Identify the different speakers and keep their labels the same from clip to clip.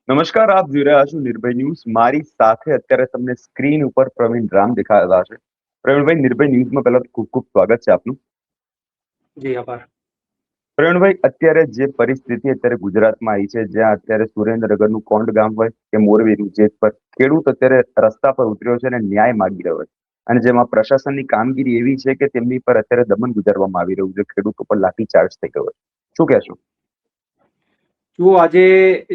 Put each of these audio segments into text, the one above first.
Speaker 1: નમસ્કાર, આપ જોઈ રહ્યા છો નિર્ભય ન્યૂઝ. મારી સાથે અત્યારે તમને સ્ક્રીન ઉપર પ્રવીણ રામ દેખાઈ રહ્યા છે. પ્રવીણભાઈ, નિર્ભય ન્યૂઝમાં પહેલા તો ખૂબ ખૂબ સ્વાગત છે આપનું.
Speaker 2: જી આભાર.
Speaker 1: પ્રવીણભાઈ, અત્યારે જે પરિસ્થિતિ અત્યારે ગુજરાતમાં આવી છે, જ્યાં અત્યારે સુરેન્દ્રનગરનું કોંડ ગામ હોય કે મોરબીનું જેત પર ખેડૂત અત્યારે રસ્તા પર ઉતર્યો છે અને ન્યાય માગી રહ્યો છે, અને જેમાં પ્રશાસનની કામગીરી એવી છે કે તેમની પર અત્યારે દમન ગુજારવામાં આવી રહ્યું છે. ખેડૂતો પર લાઠીચાર્જ થઈ ગયો છે. શું કહેશો?
Speaker 2: જુઓ, આજે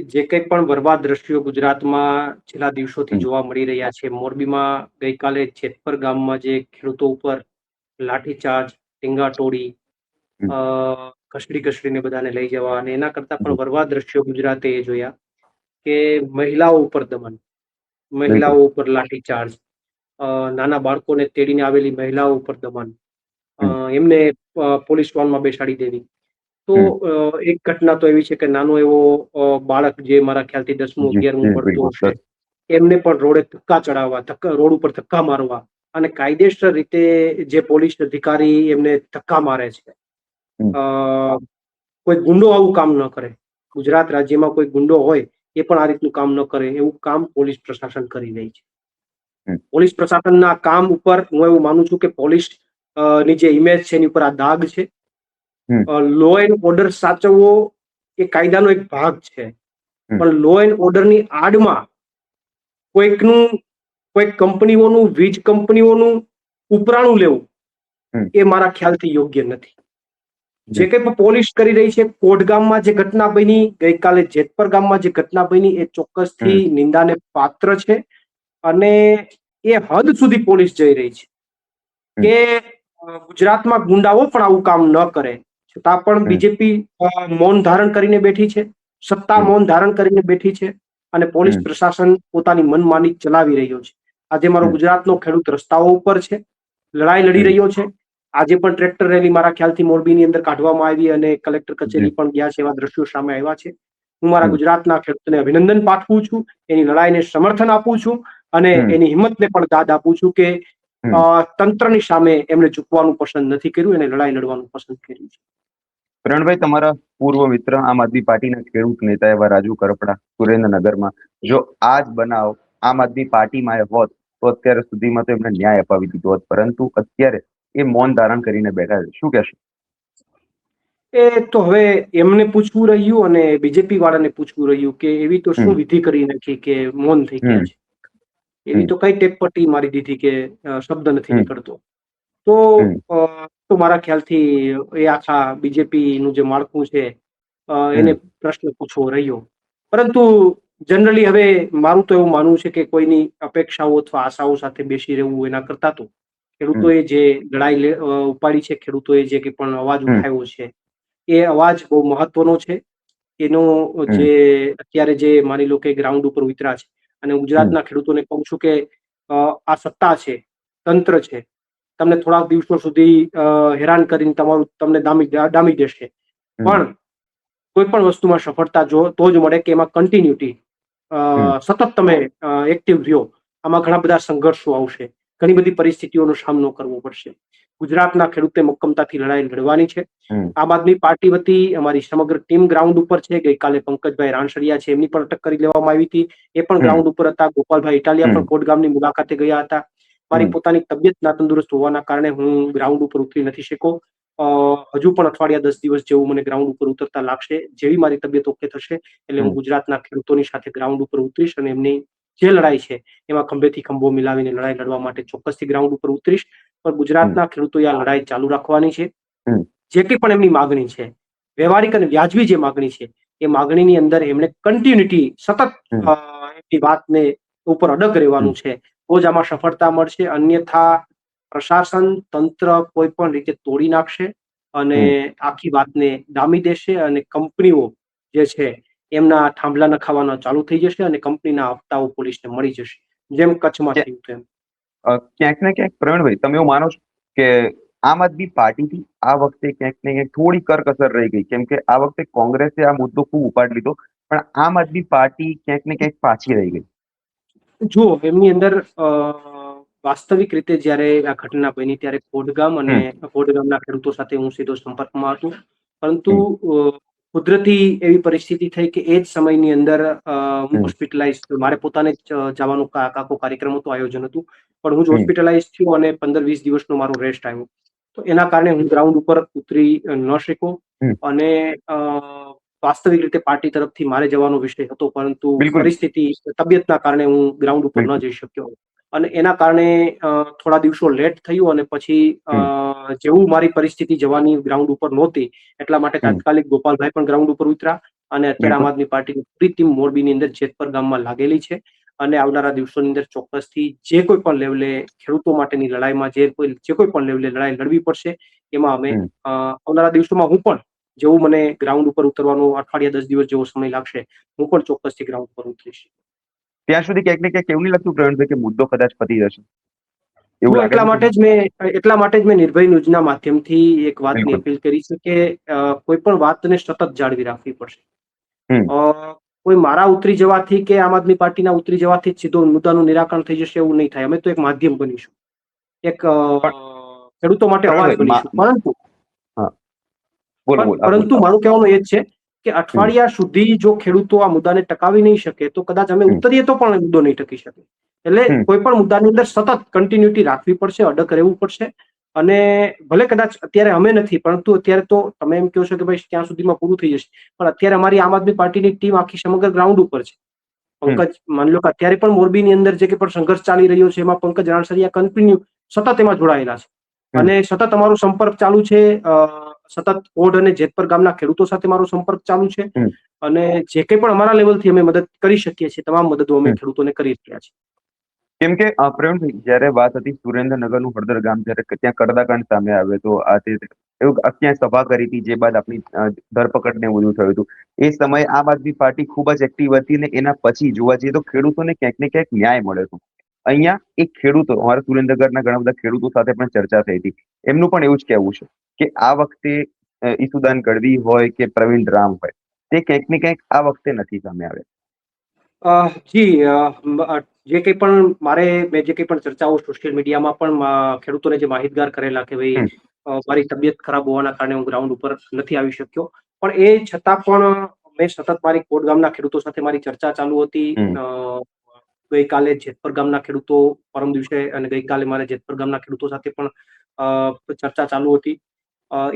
Speaker 2: જે કંઈ પણ બરબાદ દ્રશ્યો ગુજરાતમાં છેલ્લા દિવસોથી
Speaker 1: હમ,
Speaker 2: જોવા મળી રહ્યા છે. મોરબીમાં ગઈકાલે જેતપર ગામમાં જે ખેડૂતો ઉપર લાઠીચાર્જ, ટીંગાટોળી,
Speaker 1: હમ,
Speaker 2: ઘસડીને બધાને લઈ જવા, અને એના કરતા પણ
Speaker 1: જી,
Speaker 2: બરબાદ દ્રશ્યો ગુજરાતે એ જોયા કે મહિલાઓ ઉપર દમન,
Speaker 1: બિલકુલ.
Speaker 2: મહિલાઓ ઉપર લાઠીચાર્જ, નાના બાળકોને તેડીને આવેલી મહિલાઓ ઉપર દમન,
Speaker 1: હમ,
Speaker 2: એમને પોલીસ વાનમાં બેસાડી દેવી. તો
Speaker 1: હમ,
Speaker 2: એક ઘટના તો એવી છે કે નાનો એવો બાળક, જે મારા ખ્યાલથી 10મું
Speaker 1: જી,
Speaker 2: 11મું
Speaker 1: જી,
Speaker 2: ભણતો
Speaker 1: બિલકુલ
Speaker 2: હશે,
Speaker 1: સર.
Speaker 2: એમને પણ રોડે ધક્કા ચડાવવા, રોડ ઉપર ધક્કા મારવા, અને કાયદેસર રીતે જે પોલીસ અધિકારી એમને ધક્કા મારે છે,
Speaker 1: હમ,
Speaker 2: અ, કોઈ ગુંડો આવું કામ ન કરે. ગુજરાત રાજ્યમાં કોઈ ગુંડો હોય એ પણ આ રીતનું કામ ન કરે, એવું કામ પોલીસ પ્રશાસન કરી રહી છે.
Speaker 1: હમ,
Speaker 2: પોલીસ પ્રશાસનના કામ ઉપર હું એવું માનું છું કે પોલીસ ની જે ઇમેજ છે એની ઉપર આ દાગ છે.
Speaker 1: હમ,
Speaker 2: લો એન્ડ ઓર્ડર સાચવવો એ કાયદાનો એક ભાગ છે,
Speaker 1: હમ,
Speaker 2: પણ લો એન્ડ ઓર્ડરની આડમાં કોઈકનું, કોઈક કંપનીઓનું, વીજ કંપનીઓનું ઉપરાણું લેવું
Speaker 1: હમ,
Speaker 2: એ મારા ખ્યાલથી યોગ્ય નથી. જે
Speaker 1: જી,
Speaker 2: કંઈ પણ પોલીસ કરી રહી છે, કોટગામમાં જે ઘટના બની, ગઈકાલે જેતપર ગામમાં જે ઘટના બની, એ ચોક્કસથી
Speaker 1: હમ,
Speaker 2: નિંદાને પાત્ર છે. અને એ હદ સુધી પોલીસ જઈ રહી છે
Speaker 1: હમ,
Speaker 2: કે ગુજરાતમાં ગુંડાઓ પણ આવું કામ ન કરે, છતાં પણ
Speaker 1: હમ,
Speaker 2: બીજેપી મૌન ધારણ કરીને બેઠી છે, સત્તા
Speaker 1: હમ,
Speaker 2: મૌન ધારણ કરીને બેઠી છે, અને પોલીસ
Speaker 1: હમ,
Speaker 2: પ્રશાસન પોતાની મનમાની ચલાવી રહ્યો છે. આજે મારો
Speaker 1: હમ,
Speaker 2: ગુજરાતનો ખેડૂત રસ્તાઓ ઉપર છે, લડાઈ લડી
Speaker 1: હમ,
Speaker 2: રહ્યો છે. આજે પણ ટ્રેક્ટર રેલી મારા ખ્યાલથી મોરબીની અંદર કાઢવામાં આવી, અને કલેક્ટર કચેરી
Speaker 1: જી,
Speaker 2: પણ ગયા છે. એવા દ્રશ્યો સામે આવ્યા છે. હું મારા
Speaker 1: હમ,
Speaker 2: ગુજરાતના ખેડૂતોને અભિનંદન પાઠવું છું, એની લડાઈને સમર્થન આપું છું, અને
Speaker 1: હમ,
Speaker 2: એની હિંમતને પણ દાદ આપું છું કે
Speaker 1: હમ.
Speaker 2: તંત્રની સામે એમણે ઝૂકવાનું પસંદ નથી કર્યું, એને લડાઈ લડવાનું પસંદ કર્યું છે.
Speaker 1: પ્રવીણભાઈ, તમારા પૂર્વ મિત્ર આમ આદમી પાર્ટીના ખેડૂત નેતા એવા રાજુ કરપડા સુરેન્દ્રનગરમાં, જો આ જ બનાવ આમ આદમી પાર્ટીમાં હોત તો અત્યારે સુધીમાં તો એમને ન્યાય અપાવી દીધો હોત, પરંતુ અત્યારે એ મૌન ધારણ કરીને બેઠા છે. શું કહેશો?
Speaker 2: એ તો હવે એમને પૂછવું રહ્યું અને બીજેપી વાળાને પૂછવું રહ્યું કે એવી તો
Speaker 1: હમ,
Speaker 2: શું વિધિ કરી નથી કે મૌન થઈ ગયા
Speaker 1: હમ,
Speaker 2: છે. એવી
Speaker 1: હમ,
Speaker 2: તો કઈ ટેપપટ્ટી મારી દીધી કે શબ્દ નથી
Speaker 1: હમ,
Speaker 2: નીકળતો. તો
Speaker 1: હમ,
Speaker 2: મારા ખ્યાલથી એ આખા બીજેપી નું જે માળખું છે, એને
Speaker 1: હમ,
Speaker 2: પ્રશ્ન પૂછવો રહ્યો. પરંતુ જનરલી હવે મારું તો એવું માનવું છે કે કોઈની અપેક્ષાઓ અથવા આશાઓ સાથે બેસી રહેવું એના કરતા તો
Speaker 1: હમ,
Speaker 2: ખેડૂતોએ જે લડાઈ ઉપાડી છે, ખેડૂતોએ જે કંઈ પણ અવાજ
Speaker 1: હમ,
Speaker 2: ઉઠાવ્યો છે, એ અવાજ બહુ મહત્વનો છે. એનો
Speaker 1: હમ,
Speaker 2: જે અત્યારે જે માની લો કે ગ્રાઉન્ડ ઉપર ઉતર્યા છે, અને
Speaker 1: હમ,
Speaker 2: ગુજરાતના ખેડૂતોને કહું છું કે આ સત્તા છે, તંત્ર છે, તમને થોડાક દિવસો સુધી હેરાન કરીને તમને ડામી દેશે.
Speaker 1: હમ,
Speaker 2: પણ કોઈ પણ વસ્તુમાં સફળતા તો જ મળે કે એમાં કન્ટિન્યુટી,
Speaker 1: હમ,
Speaker 2: સતત તમે એક્ટિવ રહ્યો. આમાં ઘણા બધા સંઘર્ષો આવશે, ઘણી બધી પરિસ્થિતિઓનો સામનો કરવો પડશે. ગુજરાતના ખેડૂતે મક્કમતાથી લડાઈ લડવાની છે.
Speaker 1: હમ,
Speaker 2: આમ આદમી પાર્ટી વતી અમારી સમગ્ર ટીમ ગ્રાઉન્ડ ઉપર છે. ગઈકાલે પંકજભાઈ રાણસરિયા છે, એમની પણ અટક કરી લેવામાં આવી હતી. એ પણ
Speaker 1: હમ,
Speaker 2: ગ્રાઉન્ડ ઉપર હતા. ગોપાલભાઈ ઇટાલિયા
Speaker 1: હમ,
Speaker 2: પણ કોટગામની મુલાકાતે ગયા હતા. મારી
Speaker 1: હમ,
Speaker 2: પોતાની તબિયત નાતંદુરસ્ત હોવાના કારણે હું ગ્રાઉન્ડ ઉપર ઉતરી નથી શક્યો. હજુ પણ અઠવાડિયા 10 દિવસ જેવું મને ગ્રાઉન્ડ ઉપર ઉતરતા લાગશે. જેવી મારી તબિયત ઓકે થશે એટલે હું
Speaker 1: હમ,
Speaker 2: ગુજરાતના ખેડૂતોની સાથે ગ્રાઉન્ડ ઉપર ઉતરીશ, અને એમની જે લડાઈ છે એમાં ખંભેથી ખંભો મિલાવીને લડાઈ લડવા માટે ચોક્કસથી ગ્રાઉન્ડ ઉપર ઉતરીશ. પણ
Speaker 1: હમ,
Speaker 2: ગુજરાતના ખેડૂતોએ આ લડાઈ ચાલુ રાખવાની છે.
Speaker 1: હમ,
Speaker 2: જે કંઈ પણ એમની માગણી છે, વ્યવહારિક અને વ્યાજબી જે માગણી છે, એ માગણીની અંદર એમણે કન્ટિન્યુટી, સતત
Speaker 1: હમ,
Speaker 2: એમની વાતને ઉપર અડગ રહેવાનું છે. તો જ આમાં સફળતા મળશે. અન્યથા પ્રશાસન તંત્ર કોઈ પણ રીતે તોડી નાખશે અને
Speaker 1: હમ.
Speaker 2: આખી વાતને ડામી દેશે, અને કંપનીઓ જે છે એમના થાંભલા નખાવાના ચાલુ થઈ જશે, અને કંપનીના હપ્તાઓ પોલીસને મળી જશે, જેમ કચ્છમાં થયું હતું એમ.
Speaker 1: ક્યાંક ને ક્યાંક પ્રવીણભાઈ, તમે એવું માનો છો કે આમ આદમી પાર્ટીથી આ વખતે ક્યાંક ને ક્યાંક થોડી કરકસર રહી ગઈ? કેમ કે આ વખતે કોંગ્રેસે આ મુદ્દો ખૂબ ઉપાડી લીધો, પણ આમ આદમી પાર્ટી ક્યાંક ને ક્યાંક પાછી રહી ગઈ.
Speaker 2: જુઓ, એમની અંદર વાસ્તવિક રીતે જયારે આ ઘટના બની ત્યારે કોટગામના
Speaker 1: હમ,
Speaker 2: ખેડૂતો સાથે હું સીધો સંપર્કમાં હતો. પરંતુ
Speaker 1: હમ,
Speaker 2: કુદરતી એવી પરિસ્થિતિ થઈ કે એ જ સમયની અંદર હું
Speaker 1: હમ.
Speaker 2: હોસ્પિટલાઇઝ, મારે પોતાને જ જવાનું આખો કાર્યક્રમ હતો, આયોજન હતું, પણ હું જ
Speaker 1: હમ.
Speaker 2: હોસ્પિટલાઇઝ થયો અને 15-20 દિવસનો મારો રેસ્ટ આવ્યો. તો એના કારણે હું ગ્રાઉન્ડ ઉપર ઉતરી ન શક્યો
Speaker 1: હમ.
Speaker 2: અને વાસ્તવિક રીતે પાર્ટી તરફથી મારે જવાનો વિષય હતો, પરંતુ
Speaker 1: બિલકુલ.
Speaker 2: પરિસ્થિતિ, તબિયતના કારણે હું ગ્રાઉન્ડ ઉપર ન
Speaker 1: બિલકુલ.
Speaker 2: જઈ શક્યો અને એના કારણે થોડા દિવસો લેટ થયું અને પછી
Speaker 1: હમ.
Speaker 2: જેવું મારી પરિસ્થિતિ જવાની ગ્રાઉન્ડ ઉપર નહોતી એટલા માટે
Speaker 1: હમ.
Speaker 2: તાત્કાલિક ગોપાલભાઈ પણ ગ્રાઉન્ડ ઉપર ઉતર્યા અને અત્યારે આમ
Speaker 1: બિલકુલ.
Speaker 2: આદમી પાર્ટીની પૂરી ટીમ મોરબીની અંદર જેતપર ગામમાં લાગેલી છે અને આવનારા દિવસોની અંદર ચોક્કસથી જે કોઈ પણ લેવલે ખેડૂતો માટેની લડાઈમાં જે કોઈ પણ લેવલે લડાઈ લડવી પડશે એમાં અમે
Speaker 1: હમ.
Speaker 2: આવનારા દિવસોમાં હું પણ, જેવું મને ગ્રાઉન્ડ ઉપર ઉતરવાનો અઠવાડિયા 10 દિવસ જેવો સમય લાગશે, હું પણ ચોક્કસથી ગ્રાઉન્ડ પર ઉતરીશ.
Speaker 1: ત્યાં સુધી ક્યાંક ને ક્યાંક એવું નહીં લાગતું પ્રવીણભાઈ કે મુદ્દો કદાચ પતી જશે? એવું
Speaker 2: જો
Speaker 1: લાગે
Speaker 2: એટલા
Speaker 1: છે
Speaker 2: માટે
Speaker 1: તમને?
Speaker 2: જ મેં નિર્ભય ન્યૂઝના માધ્યમથી એક વાતની
Speaker 1: બિલકુલ.
Speaker 2: અપીલ કરી છે કે કોઈ પણ વાતને સતત જાળવી રાખવી પડશે.
Speaker 1: હમ.
Speaker 2: કોઈ મારા ઉતરી જવાથી કે આમ આદમી પાર્ટીના ઉતરી જવાથી જ સીધો મુદ્દાનું નિરાકરણ થઈ જશે એવું નહીં થાય. અમે તો એક માધ્યમ બનીશું, એક
Speaker 1: પણ
Speaker 2: ખેડૂતો માટે અવાજ
Speaker 1: પ્રવીણભાઈ
Speaker 2: બનીશું. પરંતુ
Speaker 1: હા, બોલો બોલો, આપ બોલો,
Speaker 2: પરંતુ
Speaker 1: આપ બોલો.
Speaker 2: મારું કહેવાનું એ જ છે કે
Speaker 1: હમ.
Speaker 2: અઠવાડિયા સુધી જો ખેડૂતો આ મુદ્દાને ટકાવી નહીં શકે તો કદાચ અમે
Speaker 1: હમ.
Speaker 2: ઉતરીએ તો પણ મુદ્દો નહીં ટકી શકે. એટલે
Speaker 1: હમ.
Speaker 2: કોઈ પણ મુદ્દાની અંદર સતત કન્ટિન્યુટી રાખવી પડશે, અડગ રહેવું પડશે. અને ભલે કદાચ અત્યારે અમે નથી, પરંતુ અત્યારે તો તમે એમ કહો છો કે ભાઈ ત્યાં સુધીમાં પૂરું થઈ જશે, પણ અત્યારે અમારી આમ આદમી પાર્ટીની ટીમ આખી સમગ્ર ગ્રાઉન્ડ ઉપર છે.
Speaker 1: હમ.
Speaker 2: પંકજ, માની લો કે અત્યારે પણ મોરબીની અંદર જે પણ સંઘર્ષ ચાલી રહ્યો છે એમાં પંકજ રાણસરિયા કન્ટિન્યુ સતત એમાં જોડાયેલા છે
Speaker 1: હમ.
Speaker 2: અને સતત અમારો સંપર્ક ચાલુ છે. સતત ઓઢ અને જેતપર ગામના ખેડૂતો સાથે મારો સંપર્ક ચાલુ છે
Speaker 1: હમ.
Speaker 2: અને જે કંઈ પણ અમારા લેવલથી અમે મદદ કરી શકીએ છીએ તમામ મદદો અમે
Speaker 1: હમ.
Speaker 2: ખેડૂતોને કરી રહ્યા છીએ.
Speaker 1: કેમ કે પ્રવીણભાઈ, જયારે વાત હતી સુરેન્દ્રનગરનું હળદર ગામ, જયારે ત્યાં કડદાકાંડ સામે આવ્યો તો આ તે એવું ક્યાં સભા કરી હતી, જે બાદ આપણી ધરપકડ ને બધું થયું હતું, એ સમયે આમ આદમી પાર્ટી ખૂબ જ એક્ટિવ હતી ને એના પછી જોવા જઈએ તો ખેડૂતોને ક્યાંક ને ક્યાંક ન્યાય મળ્યો હતો. અહીંયા એક ખેડૂતો, અમારા સુરેન્દ્રનગરના ઘણા બધા ખેડૂતો સાથે પણ ચર્ચા થઈ હતી, એમનું પણ એવું જ કહેવું છે કે આ વખતે ઈસુદાન ગઢવી હોય કે પ્રવીણ રામ હોય, તે ક્યાંક ને ક્યાંક આ વખતે નથી સામે આવ્યા.
Speaker 2: જી, જે કંઈ પણ મેં જે કંઈ પણ ચર્ચાઓ સોશિયલ મીડિયામાં પણ ખેડૂતોને જે માહિતગાર કરેલા કે ભાઈ
Speaker 1: હમ.
Speaker 2: મારી તબિયત ખરાબ હોવાના કારણે હું ગ્રાઉન્ડ ઉપર નથી આવી શક્યો, પણ એ છતાં પણ મેં સતત મારી કોટ ગામના ખેડૂતો સાથે મારી ચર્ચા ચાલુ હતી.
Speaker 1: હમ.
Speaker 2: ગઈકાલે જેતપર ગામના ખેડૂતો, પરમ દિવસે અને ગઈકાલે મારે જેતપર ગામના ખેડૂતો સાથે પણ ચર્ચા ચાલુ હતી.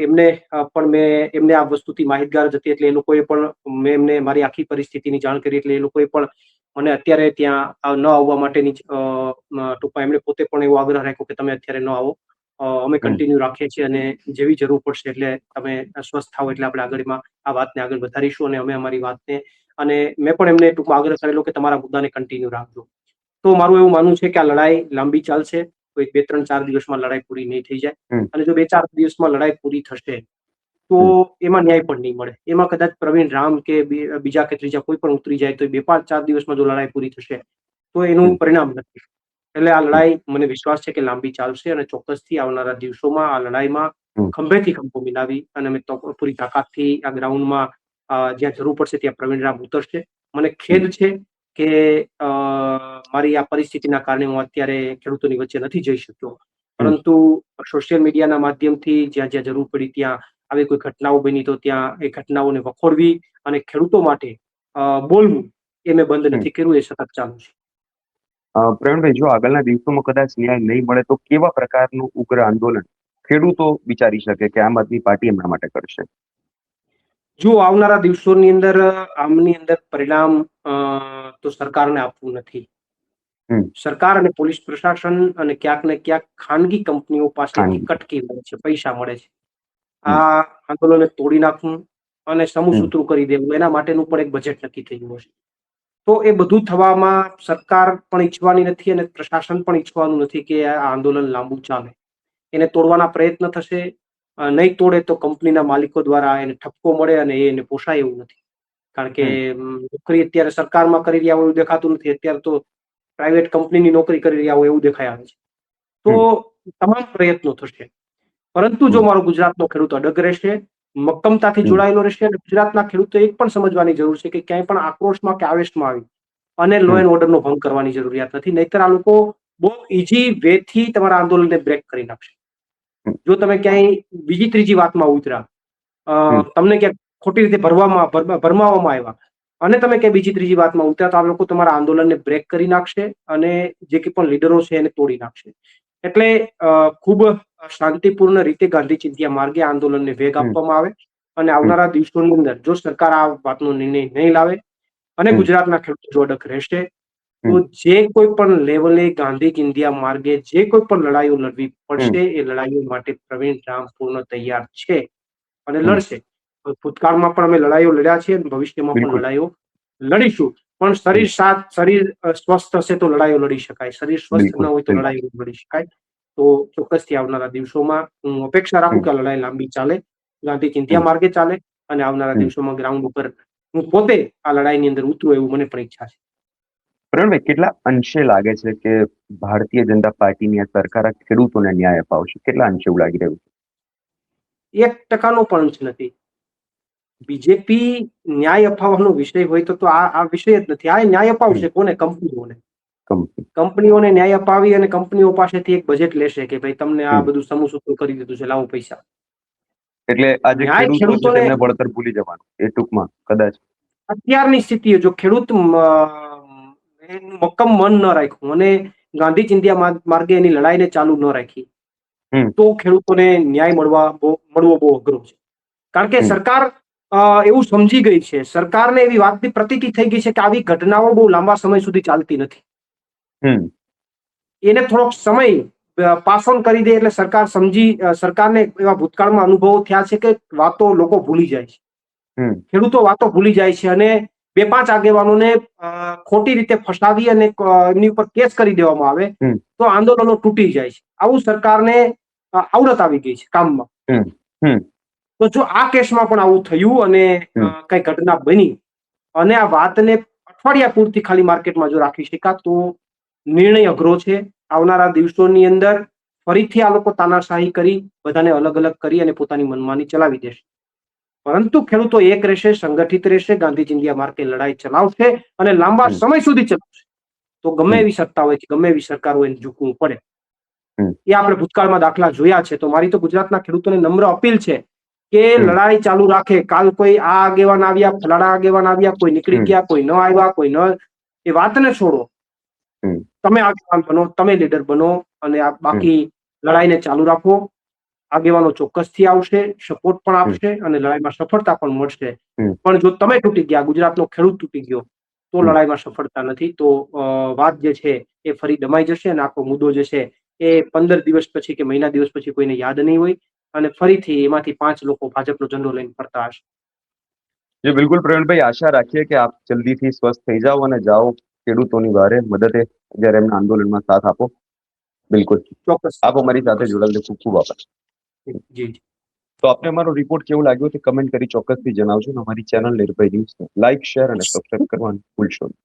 Speaker 2: એમને આ વસ્તુથી માહિતગાર જ હતી એટલે એ લોકોએ પણ, મેં એમને મારી આખી પરિસ્થિતિની જાણ કરી એટલે એ લોકોએ પણ મને અત્યારે ત્યાં ન આવવા માટેની ટૂંકમાં એમણે પોતે પણ એવો આગ્રહ રાખ્યો કે તમે અત્યારે ન આવો, અમે
Speaker 1: હમ.
Speaker 2: કન્ટિન્યુ રાખીએ છીએ અને જેવી જરૂર પડશે એટલે તમે સ્વસ્થ થાઓ એટલે આપણે આગળમાં આ વાતને આગળ વધારીશું અને અમે અમારી વાતને, અને મેં પણ એમને ટૂંકમાં આગ્રહ કરેલો કે તમારા મુદ્દાને કન્ટિન્યુ રાખજો. તો મારું એવું માનવું છે કે આ લડાઈ લાંબી ચાલશે, કોઈ 2-3-4 દિવસમાં લડાઈ પૂરી નહીં થઈ જાય
Speaker 1: હમ.
Speaker 2: અને જો 2-4 દિવસમાં લડાઈ પૂરી થશે તો
Speaker 1: હમ.
Speaker 2: એમાં ન્યાય પણ નહીં મળે. એમાં કદાચ પ્રવીણ રામ કે બીજા કે ત્રીજા કોઈ પણ ઉતરી જાય તો 2-4 દિવસમાં જો લડાઈ પૂરી થશે તો એનું
Speaker 1: હમ.
Speaker 2: પરિણામ નથી. એટલે આ
Speaker 1: હમ.
Speaker 2: લડાઈ મને વિશ્વાસ છે કે લાંબી ચાલશે અને ચોક્કસથી આવનારા દિવસોમાં આ લડાઈમાં
Speaker 1: હમ.
Speaker 2: ખંભેથી ખંભો મિલાવી અને અમે પૂરી તાકાતથી આ ગ્રાઉન્ડમાં જ્યાં જરૂર પડશે ત્યાં પ્રવીણ રામ ઉતરશે. મને ખેદ છે કે મારી આ પરિસ્થિતિના કારણે હું અત્યારે ખેડૂતોની વચ્ચે નથી જઈ શક્યો,
Speaker 1: હમ.
Speaker 2: પરંતુ સોશિયલ મીડિયાના માધ્યમથી જ્યાં જ્યાં જરૂર પડી ત્યાં આવી કોઈ ઘટનાઓ બની તો ત્યાં એ ઘટનાઓને વખોડવી અને ખેડૂતો માટે બોલવું એ મેં બંધ
Speaker 1: હમ.
Speaker 2: નથી કર્યું, એ સતત ચાલુ છે.
Speaker 1: પ્રવીણભાઈ, જો આગળના દિવસોમાં કદાચ ન્યાય નહીં મળે તો કેવા પ્રકારનું ઉગ્ર આંદોલન ખેડૂતો વિચારી શકે કે આમ આદમી પાર્ટી એમના માટે કરશે?
Speaker 2: જો આવનારા દિવસોની અંદર આમની અંદર પરિણામ તો સરકારને આપવું નથી.
Speaker 1: હમ.
Speaker 2: સરકાર અને પોલીસ પ્રશાસન અને ક્યાંક ને ક્યાંક ખાનગી કંપનીઓ પાસેથી
Speaker 1: ખાનગી.
Speaker 2: કટકી મળે છે, પૈસા મળે છે.
Speaker 1: હમ.
Speaker 2: આ આંદોલનને તોડી નાખવું અને
Speaker 1: હમ.
Speaker 2: સમૂહસૂત્રું કરી દેવું એના માટેનું પણ એક બજેટ નક્કી થયું હશે. તો એ બધું થવામાં સરકાર પણ ઈચ્છવાની નથી અને પ્રશાસન પણ ઈચ્છવાનું નથી કે આ આંદોલન લાંબુ ચાલે. એને તોડવાના પ્રયત્ન થશે, નહીં તોડે તો કંપનીના માલિકો દ્વારા એને ઠપકો મળે અને એને પોસાય એવું નથી. કારણ કે
Speaker 1: હમ.
Speaker 2: નોકરી અત્યારે સરકારમાં કરી રહ્યા હોય એવું દેખાતું નથી, અત્યારે તો પ્રાઇવેટ કંપનીની નોકરી કરી રહ્યા હોય એવું દેખાઈ આવે છે. તો
Speaker 1: હમ.
Speaker 2: તમામ પ્રયત્નો થશે, પરંતુ જો
Speaker 1: હમ.
Speaker 2: મારો ગુજરાતનો ખેડૂત અડગ રહેશે, મક્કમતાથી
Speaker 1: હમ.
Speaker 2: જોડાયેલો રહેશે અને ગુજરાતના ખેડૂતો એક પણ સમજવાની જરૂર છે કે ક્યાંય પણ આક્રોશમાં કે આવેશમાં આવી અને લો
Speaker 1: હમ.
Speaker 2: એન્ડ ઓર્ડરનો ભંગ કરવાની જરૂરિયાત નથી. નહીતર આ લોકો બહુ ઈઝી વેથી તમારા આંદોલનને બ્રેક કરી નાખશે.
Speaker 1: હમ.
Speaker 2: જો તમે ક્યાંય બીજી ત્રીજી વાતમાં ઉતર્યા,
Speaker 1: હમ.
Speaker 2: તમને ક્યાંક ખોટી રીતે ભરમાવવામાં આવ્યા અને તમે કે બીજી ત્રીજી વાતમાં ઉતર્યા તો આ લોકો તમારા આંદોલનને બ્રેક કરી નાખશે અને જે કે પણ લીડરો છે એને તોડી નાખશે. એટલે ખૂબ શાંતિપૂર્ણ રીતે ગાંધી ચિંધ્યા માર્ગે આંદોલનને વેગ આપવામાં આવે અને આવનારા દિવસોની અંદર જો સરકાર આ વાતનો નિર્ણય નહીં લાવે અને ગુજરાતના ખેડૂતો જો અડગ રહેશે તો જે કોઈ પણ લેવલે ગાંધી ચિંધ્યા માર્ગે જે કોઈ પણ લડાઈઓ લડવી પડશે એ લડાઈઓ માટે પ્રવીણ રામ પૂર્ણ તૈયાર છે અને લડશે. ભૂતકાળમાં પણ અમે લડાઈઓ લડ્યા છીએ અને ભવિષ્યમાં પણ લડાઈઓ લડીશું. પણ શરીર સ્વસ્થ હશે તો લડાઈઓ લડી શકાય, શરીર સ્વસ્થ ન હોય તો લડાઈઓ લડી શકાય. તો ચોક્કસથી આવનારા દિવસોમાં હું અપેક્ષા રાખું કે આ લડાઈ લાંબી ચાલે, ગાંધી ચિંધ્યા માર્ગે ચાલે અને આવનારા દિવસોમાં ગ્રાઉન્ડ ઉપર હું પોતે આ લડાઈની અંદર ઉતરું એવું મને પણ ઈચ્છા છે.
Speaker 1: પ્રવીણભાઈ, કેટલા અંશે લાગે છે કે ભારતીય જનતા પાર્ટીની આ સરકાર ખેડૂતોને ન્યાય અપાવશે? કેટલા અંશે એવું લાગી રહ્યું
Speaker 2: છે? 1% પણ અંશ નથી. બીજેપી ન્યાય અપાવવાનો વિષય હોય તો આ વિષય જ નથી. આ ન્યાય અપાવશે કોને? કંપનીઓને. કંપનીઓને ન્યાય અપાવી અને કંપનીઓ પાસેથી એક બજેટ લેશે કે ભાઈ તમને આ બધું સમૂહ સૂત્ર કરી દીધું છે, લાવો પૈસા.
Speaker 1: એટલે આજે ખેડૂતો છે તેમને વળતર ભૂલી જવાનું એ ટૂંકમાં કદાચ
Speaker 2: અત્યારની સ્થિતિએ જો ખેડૂત મક્કમ મન ન રાખ્યું અને ગાંધી ચિંધ્યા માર્ગે એની લડાઈને ચાલુ ન રાખી તો ખેડૂતોને ન્યાય મળવો બહુ અઘરો છે. કારણ કે સરકાર એવું સમજી ગઈ છે, સરકારને એવી વાતની પ્રતીતિ થઈ ગઈ છે કે આવી ઘટનાઓ બહુ લાંબા સમય સુધી ચાલતી નથી. એને થોડોક સમય પાસ ઓન કરી દે એટલે સરકારને એવા ભૂતકાળમાં અનુભવો થયા છે કે વાતો લોકો ભૂલી જાય છે. ખેડૂતો વાતો ભૂલી જાય છે અને 2-5 આગેવાનોને ખોટી રીતે ફસાવી અને એમની ઉપર કેસ કરી દેવામાં આવે તો આંદોલનો તૂટી જાય છે. આવું સરકારને આવડત આવી ગઈ છે કામમાં. તો જો આ કેસમાં પણ આવું થયું અને કઈ ઘટના બની અને આ વાતને અઠવાડિયા પૂરતી ખાલી માર્કેટમાં જો રાખી શકાય તો નિર્ણય અઘરો છે. આવનારા દિવસોની અંદર ફરીથી આ લોકો તાનાશાહી કરી બધાને અલગ અલગ કરી અને પોતાની મનમાની ચલાવી દેશે. પરંતુ ખેડૂતો એક રહેશે, સંગઠિત રહેશે, ગાંધી ચિંધ્યા માર્ગે લડાઈ ચલાવશે અને લાંબા સમય સુધી ચલાવશે. તો ગમે એવી સત્તા હોય કે ગમે એવી સરકાર હોય એને ઝૂકવું પડે. એ આપણે ભૂતકાળમાં દાખલા જોયા છે. તો મારી તો ગુજરાતના ખેડૂતોને નમ્ર અપીલ છે કે લડાઈ ચાલુ રાખે. કાલ કોઈ આ આગેવાન આવ્યા, ફલાણા આગેવાન આવ્યા, કોઈ નીકળી ગયા, કોઈ ન આવ્યા, કોઈ ન, એ વાતને છોડો. તમે આગેવાન બનો, તમે લીડર બનો અને આ બાકી લડાઈને ચાલુ રાખો. આગેવાનો ચોક્કસથી આવશે, સપોર્ટ પણ આપશે અને લડાઈમાં સફળતા પણ મળશે. પણ જો તમે તૂટી ગયા, ગુજરાતનો ખેડૂત તૂટી ગયો તો લડાઈમાં સફળતા નથી. તો વાત જે છે એ ફરી દમાઈ જશે અને આખો મુદ્દો જે છે એ 15 દિવસ પછી કે મહિના દિવસ પછી કોઈને યાદ નહીં હોય અને ફરીથી એમાંથી 5 લોકો ભાજપનો ઝંડો લઈને ફરતા હશે.
Speaker 1: જી બિલકુલ પ્રવીણભાઈ, આશા રાખીએ કે આપ જલ્દીથી સ્વસ્થ થઈ જાઓ અને જાઓ ખેડૂતોની વારે મદદે જ્યારે એમના આંદોલનમાં સાથ આપો. બિલકુલ
Speaker 2: ચોક્કસ.
Speaker 1: આપ અમારી સાથે જોડાયેલ ખૂબ ખૂબ આભાર.
Speaker 2: જી.
Speaker 1: તો આપને અમારો રિપોર્ટ કેવું લાગ્યો તે કમેન્ટ કરી ચોક્કસથી જણાવજો. અમારી ચેનલ નિર્ભય ન્યૂઝને લાઇક, શેર અને સબસ્ક્રાઇબ કરવાનું ભૂલશો નહીં.